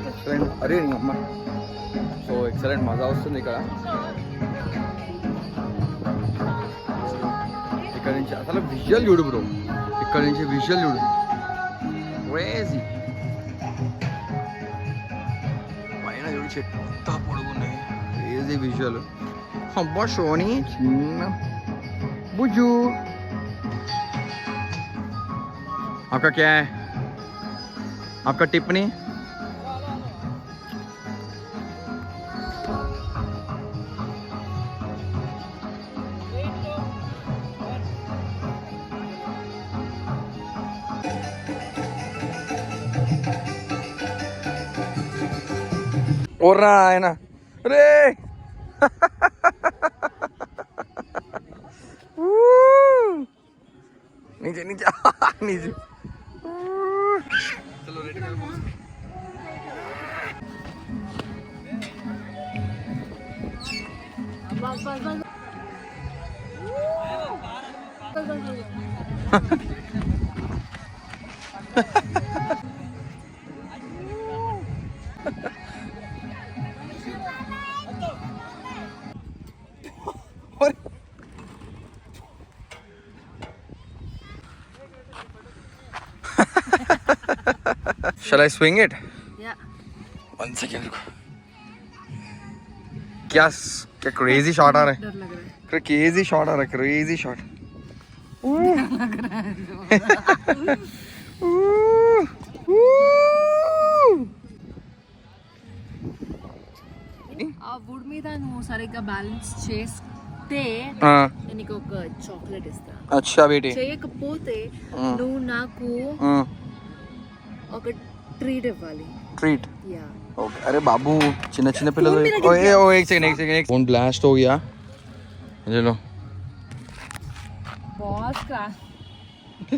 ఎక్సలెంట్. అరే నీ అమ్మ. సో ఎక్సలెంట్ మజా వస్తుంది ఇక్కడ. ఇక్కడ నుంచి అసలు విజువల్ చూడు బ్రో. ఇక్కడ నుంచి విజువల్ చూడు, క్రేజీ. పైన చూడు చెత్త పొడుగున్నాయి, క్రేజీ విజువల్. అబ్బా షోని చిన్న బుజ్జు. आपका क्या है? आपका टिप्पणी? ఓర్రా ఆయన రే नीचे नीचे नीचे चलो रेडी करो बस बस बस Shall I swing it? Yeah. 1 second रुको क्या क्या क्रेजी शॉट आ रहा डर लग रहा है है क्रेजी शॉट आ रहा है क्रेजी शॉट ఆ వుడ్ మీద నువ్వు సరిగ్గా బ్యాలెన్స్ చేస్తే నేను నీకు ఒక చాక్లెట్ ఇస్తా अच्छा बेटी చేయకపోతే నువ్వు నాకు ఒక ట్రీట్ ఇవ్వాలి ट्रीट యా ओके अरे बाबू चिन्ह चिन्ह पिल्लలు ओए ओ एक सेकंड फोन ब्लास्ट हो गया चलो बॉस का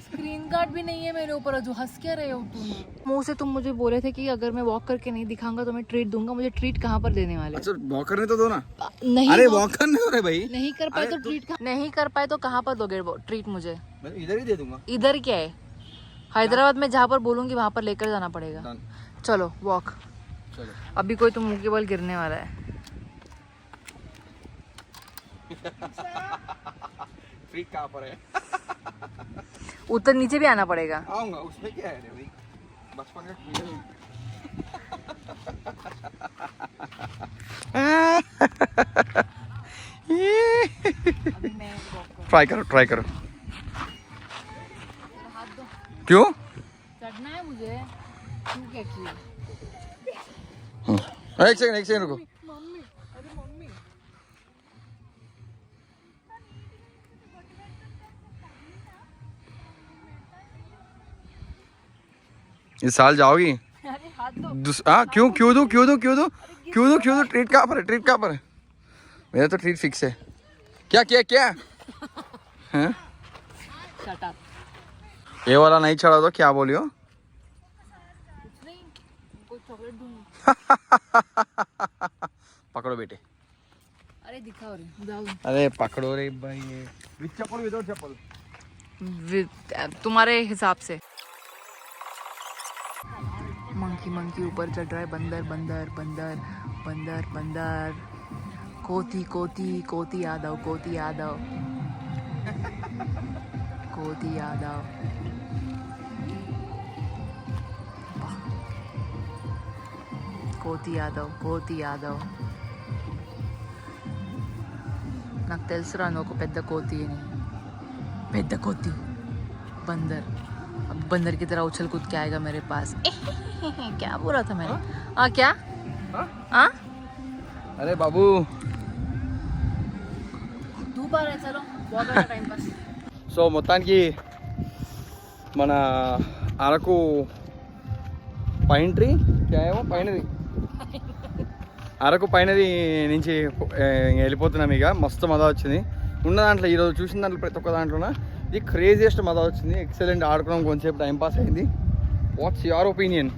स्क्रीन गार्ड भी नहीं है मेरे ऊपर जो हंस क्या रहे हो तुम मुंह से तुम मुझे बोले थे कि अगर मैं वॉक करके नहीं दिखाऊंगा तो मैं ट्रीट दूंगा मुझे ट्रीट कहाँ पर देने वाले अच्छा वॉक करने तो दो ना नहीं अरे वॉक करने दो रे भाई नहीं कर पाए तो ट्रीट नहीं कर पाए तो कहाँ पर दोगे ट्रीट मुझे मैं इधर ही दे दूंगा इधर क्या है हैदराबाद में जहाँ पर बोलूंगी वहाँ पर लेकर जाना पड़ेगा Done. चलो वॉक चलो अभी कोई तो मुंह के बल गिरने वाला है ट्रीट कहाँ पर है उतर नीचे भी आना पड़ेगा आऊंगा उसमें क्या है रे भाई बचपन का ट्राई करो हाथ दो क्यों चढ़ना है मुझे तू क्या किया एक सेकंड रुको मम्मी अरे मम्मी इस साल जाओगी अरे हाथ दो हाँ क्यों दो ट्रीट कहाँ पर है मेरा तो ट्रीट फिक्स है क्या हैं शट अप ये वाला नहीं चढ़ा तो क्या बोलियो कुछ नहीं कोई चॉकलेट दूंगी पकड़ो बेटे अरे दिखाओ रे जाओ अरे पकड़ो रे भाई विथ चप्पल विदाउट चप्पल तुम्हारे हिसाब से मंकी मंकी ऊपर चढ़ रहा है बंदर बंदर बंदर बंदर बंदर कोती कोती कोती यादव कोती यादव कोती यादव కోతి యాదవ్ నాకు తెలుసురా నువ్వు ఒక పెద్ద కోతి అని పెద్ద కోతి बंदर अब बंदर की तरह उछल कूद के आएगा मेरे पास क्या बोला था मैंने क्या हाँ अरे बाबू धूप आ रहा है चलो बहुत टाइम पास సో మొత్తానికి మన అరకు పైన్ ట్రీ ఏమో పైనది అరకు పైనది నుంచి వెళ్ళిపోతున్నాం ఇక మస్తు మజా వచ్చింది ఉన్న దాంట్లో ఈరోజు చూసిన దాంట్లో ప్రతి ఒక్క దాంట్లోన ఇది క్రేజియస్ట్ మజా వచ్చింది ఎక్సలెంట్ ఆడుకున్నాం కొంచెంసేపు టైం పాస్ అయింది వాట్స్ యువర్ ఒపీనియన్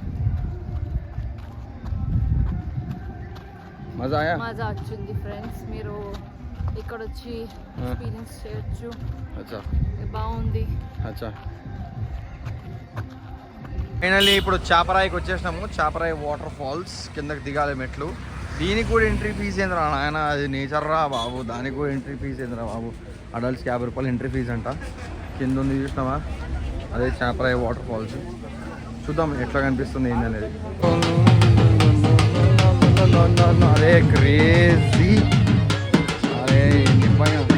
మజా ఆయా మజా వచ్చింది ఫ్రెండ్స్ మీరు ఇక్కడ వచ్చి ఎక్స్పీరియన్స్ చేయొచ్చు అచ్చా బాగుంది అచ్చా ఫైనల్లీ ఇప్పుడు చాపరాయికి వచ్చేసినాము చాపరాయి వాటర్ ఫాల్స్ కిందకి దిగాలి మెట్లు దీనికి కూడా ఎంట్రీ ఫీజు ఏంద్రా నాయన అది నేచర్ రా బాబు దానికి కూడా ఎంట్రీ ఫీజు ఏంద్రా బాబు అడల్ట్స్కి 50 రూపాయలు ఎంట్రీ ఫీజు అంట కింద ఉంది చూసినావా అదే చాపరాయి వాటర్ ఫాల్స్ చూద్దాం ఎట్లా కనిపిస్తుంది ఏంటనేది అరే క్రేజీ అరే నిజంగా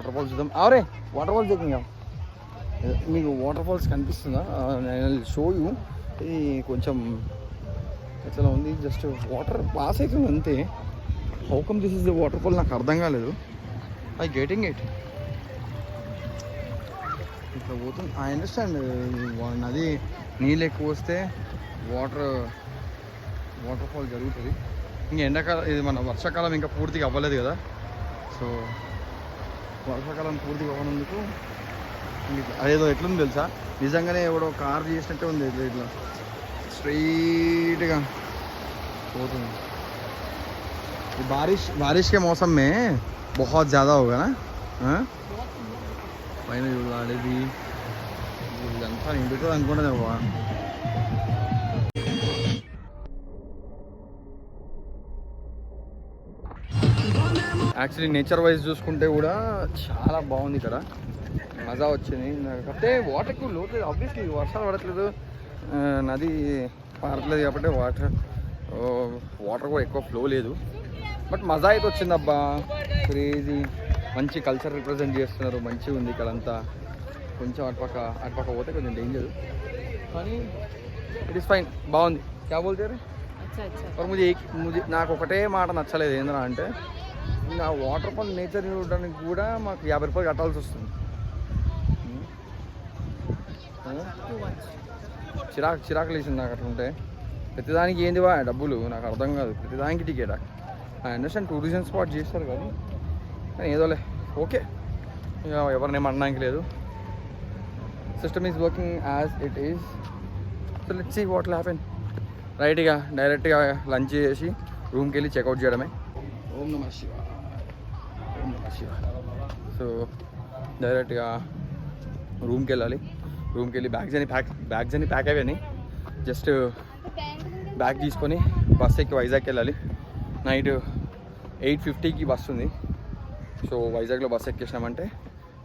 వాటర్ ఫాల్స్ చూద్దాం. అవరే వాటర్ ఫాల్స్ దగ్గర మీకు వాటర్ ఫాల్స్ కనిపిస్తుందా? నేను షో యూ. ఇది కొంచెం ఎట్లా ఉంది, జస్ట్ వాటర్ పాస్ అవుతుంది అంతే. How come this is the water fall నాకు అర్థం కాలేదు. I getting it. ఇట్లా పోతుంది. ఐ అండర్స్టాండ్ నది నీళ్ళు ఎక్కువ వస్తే వాటర్ ఫాల్ జరుగుతుంది. ఇంకా ఎండాకాలం, ఇది మన వర్షాకాలం ఇంకా పూర్తిగా అవ్వలేదు కదా. సో వర్షాకాలం పూర్తిగా అవ్వనందుకు అదేదో ఎట్లుంది తెలుసా, నిజంగానే ఎవడో కార్ చేసినట్టే ఉంది. ఇట్లా స్ట్రైట్గా పోతుంది. बारिश के मौसम में बहुत ज़्यादा होगा ना. పైన చూడాలి ఇదంతా నిండుతుంది అనుకుంటుంది. యాక్చువల్లీ నేచర్ వైజ్ చూసుకుంటే కూడా చాలా బాగుంది ఇక్కడ, మజా వచ్చింది. కాకపోతే వాటర్ ఎక్కువ లోతు, ఆబ్వియస్లీ వర్షాలు పడట్లేదు, నది పారట్లేదు కాబట్టి వాటర్ కూడా ఎక్కువ ఫ్లో లేదు. బట్ మజా అయితే వచ్చింది అబ్బా, క్రేజీ. మంచి కల్చర్ రిప్రజెంట్ చేస్తున్నారు, మంచిగా ఉంది ఇక్కడంతా. కొంచెం అటుపక్క పోతే కొంచెం డేంజర్, కానీ ఇట్ ఈస్ ఫైన్, బాగుంది. క్యా బోల్తారు ముझे నాకు ఒకటే మాట నచ్చలేదు ఏంద్రా అంటే, ఇంకా వాటర్ ఫాల్ నేచర్ చూడడానికి కూడా మాకు 50 రూపాయలు కట్టాల్సి వస్తుంది. చిరాకు లేచింది నాకు అట్లుంటే. ప్రతిదానికి ఏందివా డబ్బులు, నాకు అర్థం కాదు. ప్రతిదానికి టికెటా? ఐ అండర్స్టాండ్ టూరిజం స్పాట్ చేస్తారు కానీ ఏదోలే, ఓకే, ఇక ఎవరినేం అనడానికి లేదు. System is working as it is. So let's see what will happen. Right, ఇక డైరెక్ట్గా లంచ్ చేసి రూమ్కి వెళ్ళి చెక్అవుట్ చేయడమే. ఓం నమః శివాయ, ఓం నమః శివాయ. సో డైరెక్ట్గా రూమ్కి వెళ్ళాలి. రూమ్కి వెళ్ళి బ్యాగ్స్ అని ప్యాక్ అయ్యాని. జస్ట్ బ్యాగ్ తీసుకొని బస్ ఎక్కి వైజాగ్కి వెళ్ళాలి. నైట్ 8:50కి బస్ ఉంది. సో వైజాగ్లో బస్ ఎక్కేసినామంటే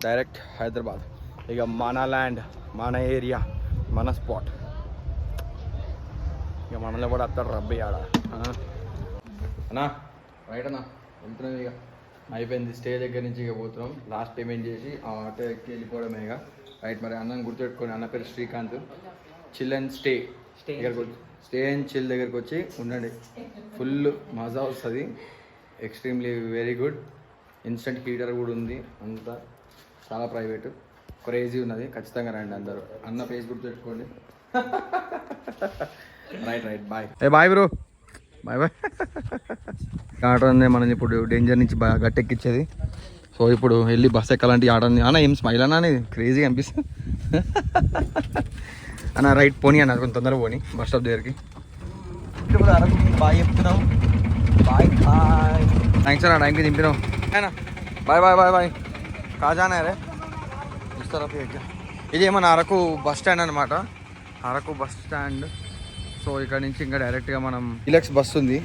డైరెక్ట్ హైదరాబాద్. ఇక మన ల్యాండ్, మన ఏరియా, మన స్పాట్. ఇక మనల్ని కూడా అత్తాడు రబ్బీ ఆడ అన్నా. రైట్ అన్నా, వెళ్తున్నాం. ఇక అయిపోయింది, స్టే దగ్గర నుంచి ఇక పోతున్నాం. లాస్ట్ పేమెంట్ చేసి ఆటో ఎక్కి వెళ్ళిపోవడమే ఇక. రైట్, మరి అన్నని గుర్తుపెట్టుకొని, అన్న పేరు శ్రీకాంత్. చిల్ అండ్ స్టే దగ్గరకు వచ్చి, స్టే అండ్ చిల్ దగ్గరకు వచ్చి ఉండండి. ఫుల్ మజా వస్తుంది, extremely very good. Instant heater కూడా ఉంది, అంతా చాలా ప్రైవేటు, క్రేజీ ఉన్నది. ఖచ్చితంగా రండి అందరూ. అన్న ఫేస్ గుర్తుపెట్టుకోండి. Right bye. Bye bro, bye. Auto మనం ఇప్పుడు డేంజర్ నుంచి గట్టెక్కిచ్చేది. సో ఇప్పుడు వెళ్ళి బస్ ఎక్కాలంటే ఆటో అన్న. ఏం స్మైల్ అన్నా, అనేది క్రేజీ అనిపిస్తుంది అన్న. రైట్, పోనీ అన్న, కొంచెం తొందరగా పోనీ బస్ స్టాప్ దగ్గరికి. ఇప్పుడు అరకు బాయ్ చెప్తున్నావు. బాయ్ బాయ్, థ్యాంక్స్ అన్న, టైంకి దింపినావు. Bye bye bye bye. కాజానా రే ఇస్తారా? ఇది ఏమన్నా అరకు బస్ స్టాండ్ అనమాట, అరకు బస్ స్టాండ్. సో ఇక్కడ నుంచి ఇంకా డైరెక్ట్గా మనం డీలక్స్ బస్ ఉంది.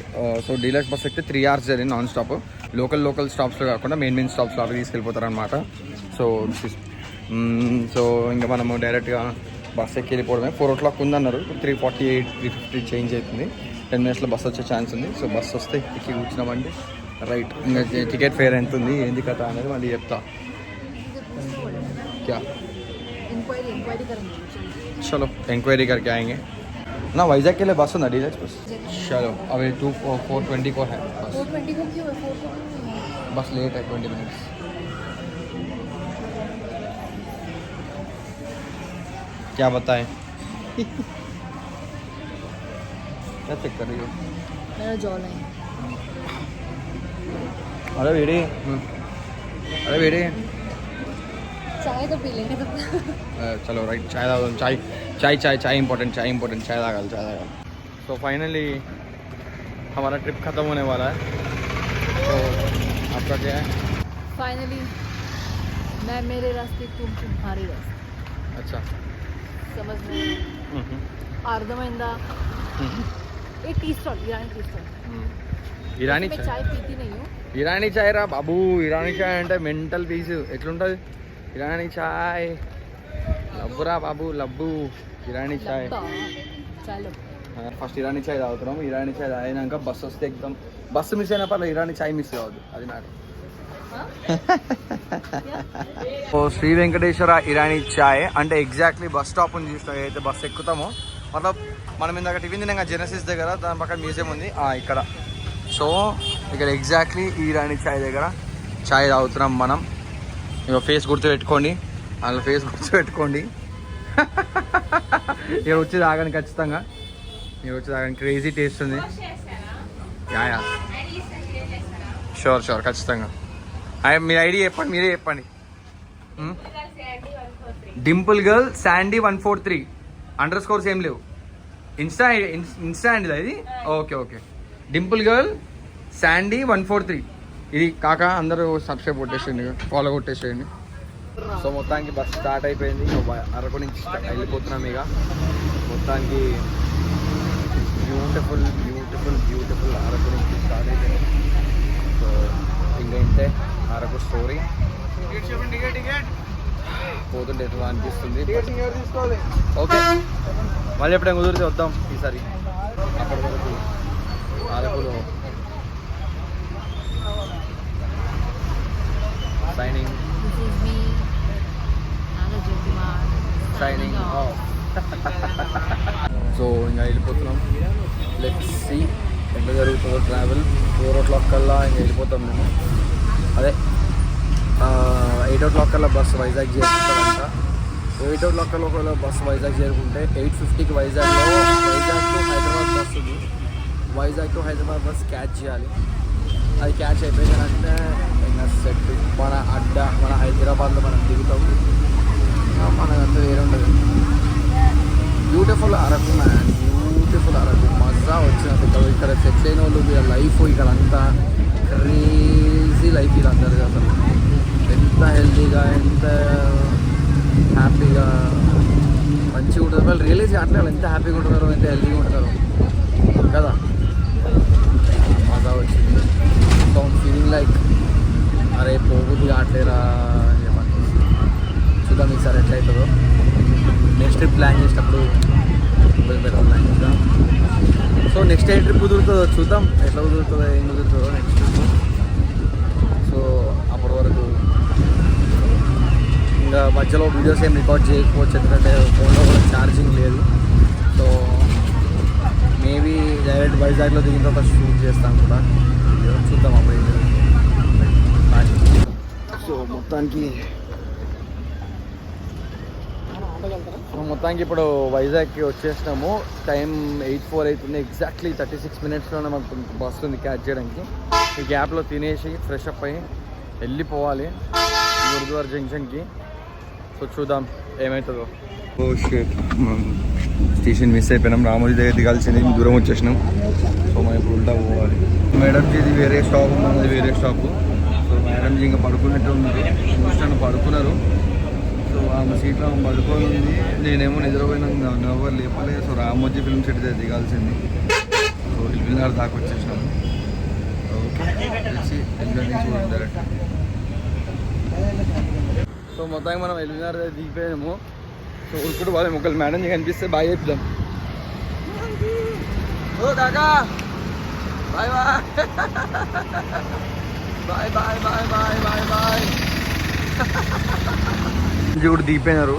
సో డీలక్స్ బస్ ఎక్కితే 3 hours journey non stop. Local స్టాప్స్లో కాకుండా మెయిన్ స్టాప్స్లో అవి తీసుకెళ్ళిపోతారనమాట. సో ఇంకా మనము డైరెక్ట్గా బస్ ఎక్కి వెళ్ళిపోవడమే. 4 o'clock ఉందన్నారు, 3:48, 3:50 చేంజ్ అవుతుంది. 10 minutesలో బస్ వచ్చే ఛాన్స్ ఉంది. సో బస్ వస్తే ఎక్కి కూర్చున్నామండి. రైట్, ఇంకా టికెట్ ఫేర్ ఎంత ఉంది, ఏంది కథ అనేది మళ్ళీ చెప్తా. क्या चलो इंक्वायरी करके आएंगे ना. वाइजैक के लिए बस होना डीलक्स बस. चलो अभी 4:20 को है बस. 4:20 को क्यों है? 4 को क्यों? बस लेट है 20 minutes. क्या बताएं? क्या चेक कर रही हो? मेरा जॉ लाइन. अरे बेटे चाय तो पी लेंगे तब. चलो राइट, चाय इंपॉर्टेंट, चाय दागाल. तो फाइनली हमारा ट्रिप ख़त्म होने वाला है. तो आपका क्या है? फाइनली मैं मेरे रास्ते, तुम तुम्हारे रास्ते. अच्छा, समझ में अर्धమైందా? एक टी स्टॉल, ईरानी चाय पीती नहीं हूँ. ఇరానీ చాయ్ రా బాబు. ఇరానీ చాయ్ అంటే మెంటల్ పీస్. ఎట్లుంటుంది ఇరానీ చాయ్? లబ్బురా బాబు, లబ్బు. ఇరానీ చాయ్ ఫస్ట్ ఇరానీ చాయ్ తాగుతున్నాం. ఇరానీ చాయ్ తాగినాక బస్సు వస్తే ఎక్కుతాం. బస్సు మిస్ అయినా పర్లేదు, ఇరానీ చాయ్ మిస్ కావద్దు, అది మ్యాటర్. శ్రీ వెంకటేశ్వర ఇరానీ చాయ్ అంటే ఎగ్జాక్ట్లీ బస్ స్టాప్ ఉంది చూస్తాం, ఏదైతే బస్ ఎక్కుతామో మతలబ్ మనం ఇందాక టిఫిన్ తిన్నాక జెనసిస్ దగ్గర దాని పక్కన మ్యూజియం ఉంది ఇక్కడ. సో ఇక్కడ ఎగ్జాక్ట్లీ ఈ ఇరానీ చాయ్ దగ్గర చాయ్ తాగుతున్నాం మనం. ఇక ఫేస్ గుర్తుపెట్టుకోండి, అందులో ఫేస్ గుర్తుపెట్టుకోండి. ఇక్కడ వచ్చి తాగండి ఖచ్చితంగా, ఇక్కడ వచ్చి తాగండి. క్రేజీ టేస్ట్ ఉంది. యా షూర్ ఖచ్చితంగా. మీ ఐడి చెప్పండి, మీరే చెప్పండి. డింపుల్ గర్ల్ శాండీ 143 _ ఏం లేవు. ఇన్స్టా హ్యాండిల్ ఇది. ఓకే డింపుల్ గర్ల్ శాండీ 143 ఇది కాక అందరూ సబ్స్క్రైబ్ కొట్టేసేయండి, ఫాలో కొట్టేసేయండి. సో మొత్తానికి బస్ స్టార్ట్ అయిపోయింది. అరకు నుంచి వెళ్ళిపోతున్నాం. ఇక మొత్తానికి బ్యూటిఫుల్ అరకు నుంచి స్టార్ట్ అయిపోయింది. సో ఇంకా ఇంతే అరకు స్టోరీ. పోతుంటే ఎట్లా అనిపిస్తుంది. ఓకే మళ్ళీ ఎప్పుడైనా కుదిరితే వద్దాం ఈసారి. అప్పటి వరకు అరకులో సైనింగ్ ఆఫ్. సో ఇంకా వెళ్ళిపోతున్నాం. లెట్స్ సీ ఎట్లా జరుగుతుందో ట్రావెల్. 4 o'clock కల్లా ఇంకా వెళ్ళిపోతాం మేము. అదే 8 o'clock కల్లా బస్సు వైజాగ్ చేరుకుంటారంట. 8 o'clock కల్లా ఒకవేళ బస్సు వైజాగ్ చేరుకుంటే 8:50కి వైజాగ్ టు హైదరాబాద్ బస్సు ఉంది. Vizag to Hyderabad bus catch చేయాలి. అది క్యాచ్ అయిపోయిందంటే ఇంకా సెట్. మన హైదరాబాద్లో మనం దిగుతాం. మనకంతా వేరే ఉండదు. Beautiful Araku man, beautiful Araku. మజా వచ్చినట్టు ఇక్కడ సెట్ అయిన వాళ్ళు వీళ్ళ లైఫ్ ఇక్కడ అంతా క్రేజీ లైఫ్. వీళ్ళందరూ అసలు ఎంత హెల్తీగా, ఎంత హ్యాపీగా, మంచిగా ఉంటుంది. వాళ్ళు రియలైజ్ కావట్లేదు ఎంత హ్యాపీగా ఉంటున్నారో, ఎంత హెల్తీగా ఉంటున్నారో కదా. మజా వచ్చింది. సో ఫీలింగ్ లైక్ అరే పోగుద్ది కావట్లేరా అని చెప్పనిపిస్తుంది. చూద్దాం ఈసారి ఎట్లయితుందో. నెక్స్ట్ ట్రిప్ ప్లాన్ చేసినప్పుడు బెటర్ ప్లాన్ చేద్దాం. సో నెక్స్ట్ ఏ ట్రిప్ కుదురుతుందో చూద్దాం, ఎట్లా కుదురుతుందో, ఏం కుదురుతుందో నెక్స్ట్ ట్రిప్. సో అప్పటి వరకు ఇంకా మధ్యలో వీడియోస్ ఏం రికార్డ్ చేయకపోవచ్చు, ఎందుకంటే ఫోన్లో కూడా ఛార్జింగ్ లేదు. సో మేబీ డైరెక్ట్ వైజాగ్లో దిగిన తర్వాత షూట్ చేస్తాం కూడా. చూద్దాం అప్పుడు ఏం జరుగుతుంది. సో మొత్తానికి ఇప్పుడు వైజాగ్కి వచ్చేసినాము. టైం 8:04 అవుతుంది. ఎగ్జాక్ట్లీ 36 minutesలోనే మనకు బస్సు ఉంది క్యాచ్ చేయడానికి. ఈ గ్యాప్లో తినేసి ఫ్రెష్ అప్ అయ్యి వెళ్ళిపోవాలి గురుద్వారా జంక్షన్కి. సో చూద్దాం ఏమవుతుందో. స్టేషన్ మిస్ అయిపోయినాం. రామోజీ దగ్గర దిగాల్సింది, దూరం వచ్చేసినాం. సో మనం ఇప్పుడు ఉల్టా పోవాలి. మేడంజీది వేరే స్టాప్, మనది వేరే స్టాపు. సో మేడంజీ ఇంకా పడుకున్నట్టు ఉంది. చూసినాను పడుకున్నారు. సో ఆమె సీట్లో ఆమె పడుకొని ఉంది, నేనేమో నిద్రపోయినా ఎవరు లేపలే. సో రామోజీ ఫిల్మ్ సిటీ దగ్గర దిగాల్సింది. సో ఎల్బీనగర్ దాకా వచ్చేసినాము. Okay direct. సో మొత్తానికి మనం ఎల్బీనగర్ దగ్గర దిగిపోయాము. సో ఉరుకుడు వాళ్ళ ఒకళ్ళు మేడం కనిపిస్తే బాయ్ చెప్దాం. ఓ కాకా bye bye bye bye bye bye bye bye. కూడా దిగిపోయినారు.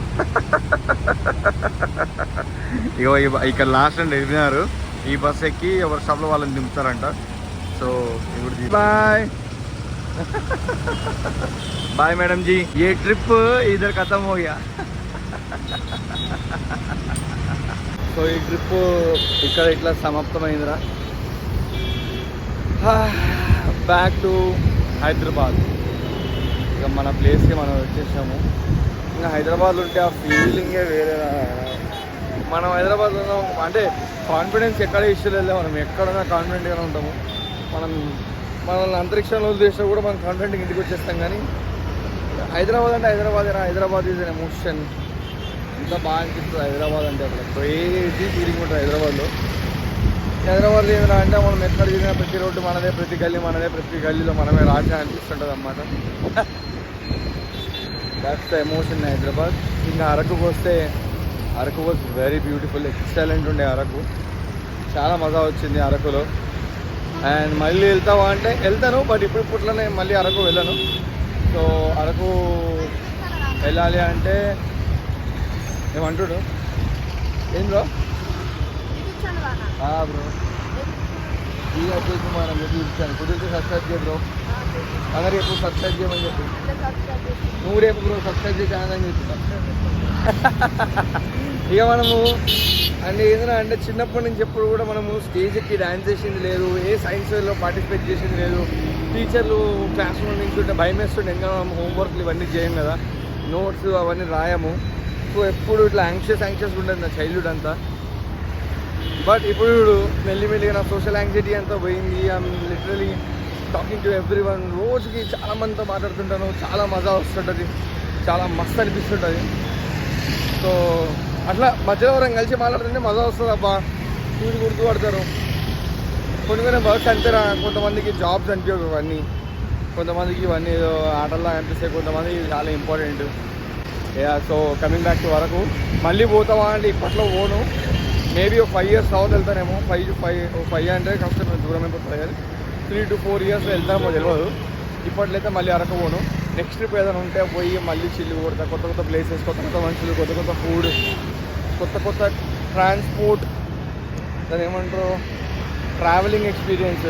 ఇగో ఇక్కడ లాస్ట్ అండి వెళ్ళినారు. ఈ బస్ ఎక్కి ఎవరి స్టాప్లో వాళ్ళని దింపుతారంట. సో ఇప్పుడు బాయ్ బాయ్ మేడం జీ. ఏ ట్రిప్ ఇద్దరు ఖతం హో గయా. సో ఈ ట్రిప్ ఇక్కడ ఇట్లా సమాప్తమైందిరా. Back to Hyderabad. ఇక మన ప్లేస్కి మనం వచ్చేసాము. ఇంకా హైదరాబాద్లో ఉంటే ఆ ఫీలింగే వేరే. మనం హైదరాబాద్లో ఉన్నాం అంటే కాన్ఫిడెన్స్ ఎక్కడ ఇష్యూ లేదు. మనం ఎక్కడన్నా కాన్ఫిడెంట్గానే ఉంటాము. మనల్ని అంతరిక్షంలో వదిలేసినా కూడా మనం కాన్ఫిడెంట్గా ఇంటికి వచ్చేస్తాం. కానీ హైదరాబాద్ అంటే హైదరాబాద్ ఈజ్ అన్ ఎమోషన్. ఎంత బాగా అనిపిస్తుంది హైదరాబాద్ అంటే. అక్కడ క్రేజీ ఫీలింగ్ ఉంటుంది హైదరాబాద్లో. హైదరాబాద్లో ఏమైనా అంటే మనం ఎక్కడ తిరిగినా ప్రతి రోడ్డు మనదే, ప్రతి గల్లీ మనదే, ప్రతి గల్లీలో మనమే రాజా అనిపిస్తుంటుంది అన్నమాట. That's the emotion Hyderabad. ఇంకా అరకుకు వస్తే Araku was very beautiful, excellent ఉండే అరకు. చాలా మజా వచ్చింది అరకులో. అండ్ మళ్ళీ వెళ్తావా అంటే వెళ్తాను, బట్ ఇప్పుడులోనే మళ్ళీ అరకు వెళ్ళను. సో అరకు వెళ్ళాలి అంటే ఏమంటుడు ఏం బ్రో? బ్రో ఈ వచ్చేసి మనం చూపించాను కుదిరితే సబ్స్క్రైబ్ చేయ బ్రో. అందరు రేపు సబ్స్క్రైబ్ చేయమని చెప్పి నువ్వు రేపు బ్రో సబ్స్క్రైబ్ చేసి అని చెప్తున్నా. ఇక మనము అంటే ఏంటంటే అంటే చిన్నప్పటి నుంచి ఎప్పుడు కూడా మనము స్టేజ్కి డ్యాన్స్ చేసింది లేదు, ఏ సైన్స్ వేలో పార్టిసిపేట్ చేసింది లేదు. టీచర్లు క్లాస్ రూమ్ నుంచి ఉంటే భయం వేస్తుండే, ఇంకా హోంవర్క్లు ఇవన్నీ చేయం కదా, నోట్స్ అవన్నీ రాయము. సో ఎప్పుడు ఇట్లా యాంగ్షియస్ ఉండేది నా చైల్డ్హుడ్ అంతా. బట్ ఇప్పుడు మెల్లిమెల్లిగా నా సోషల్ యాంగ్జైటీ అంతా పోయింది. I'm literally talking to every one. రోజుకి చాలా మందితో మాట్లాడుతుంటాను, చాలా మజా వస్తుంటుంది, చాలా మస్తు అనిపిస్తుంటుంది. సో అట్లా మధ్యలో ఎవరైనా కలిసి మాట్లాడుతుంటే మజా వస్తుంది. అబ్బా చూసి గుర్తుపడతారు. కొన్ని వర్క్స్ అంతేరా, కొంతమందికి జాబ్స్ అనిపించవు ఇవన్నీ, కొంతమందికి ఇవన్నీ ఏదో ఆటల్లో అనిపిస్తాయి, కొంతమందికి చాలా important. So coming back to వరకు మళ్ళీ పోతావా అంటే ఇప్పట్లో పోను. మేబీ ఒక 5 years తర్వాత వెళ్తానేమో. 5 అంటే కష్టం, దూరం అయిపోతుంది కానీ 3 to 4 years వెళ్తానేమో తెలియదు. ఇప్పట్లో అయితే మళ్ళీ అరకు పోను. నెక్స్ట్ ట్రిప్ ఏదైనా ఉంటే పోయి మళ్ళీ చిల్లు కొడతా. కొత్త కొత్త ప్లేసెస్, కొత్త కొత్త మనుషులు, కొత్త కొత్త ఫుడ్, కొత్త కొత్త ట్రాన్స్పోర్ట్, దాని ఏమంటారు ట్రావెలింగ్ ఎక్స్పీరియన్స్,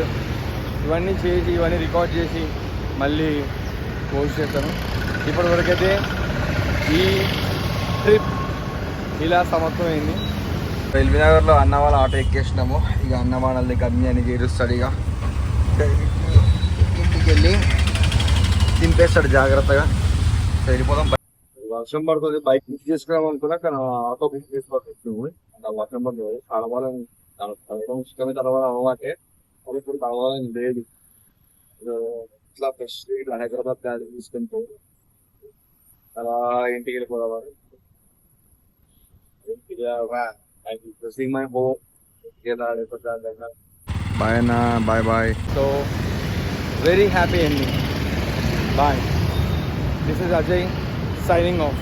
ఇవన్నీ చేసి ఇవన్నీ రికార్డ్ చేసి మళ్ళీ పోస్ట్ చేస్తాను. ఇప్పటివరకైతే ఈ ట్రిప్ ఇలా సమర్థమైంది. ఎల్బీనగర్లో అన్న వాళ్ళ ఆటో ఎక్కేసినాము. ఇక అన్న వాళ్ళది గమ్యాన్ని చేరుస్తాడు. ఇక ఇంటికి వెళ్ళి దింపేస్తాడు జాగ్రత్తగా. వెళ్ళిపోదాం. వర్షం పడుతుంది, బైక్ బుక్ చేసుకున్నాం అనుకున్నా కానీ ఆటో బుక్ చేసుకోవచ్చు. వర్షం పడుతుంది, తడవాలని ఇష్టమే, తడవాలి అలవాటే, ఇప్పుడు తడవాలని లేదు. ఇట్లా ఫ్రెష్ ఇట్లా హైదరాబాద్ గాలి తీసుకుంటూ అలా ఇంటికి వెళ్ళిపోదామని. Seeing my home. Bye na, bye. So very happy ending. Bye. This is Ajay signing off.